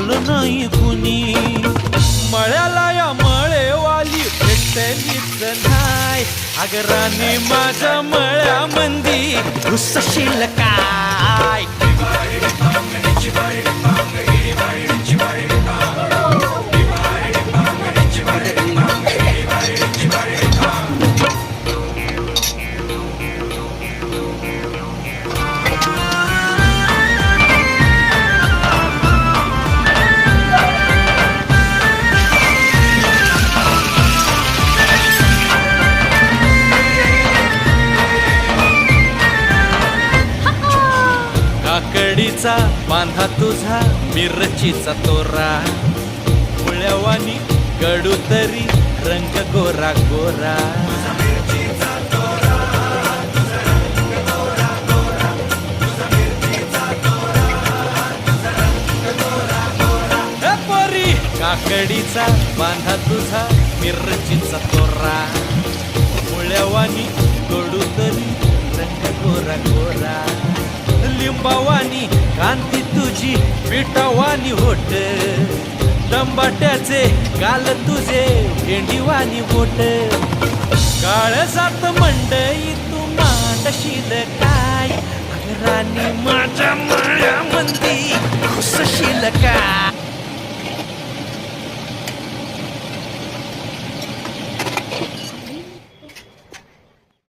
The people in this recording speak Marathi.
आलं नाही कुणी. मळ्याला या मळेवाली भेटलीच नाही. अगं राणी माझ्या मळ्यामंदी घुसशील काय. काकडीचा बांधा तुझा मिरचीचा तोरा. मुळ्यावानी कडू तरी रंग गोरा गोरा. पोरी काकडीचा बांधा तुझा मिरचीचा तोरा. मुळ्यावानी कडू तरी रंग गोरा गोरा. लिंबावानी कांती तुझी पिठावानी होट. टंबाट्याचे गाल तुझे भेंडीवानी बोट. काळजात मंडई तू मांडशील काय. अगं राणी माझ्या मळ्यामंदी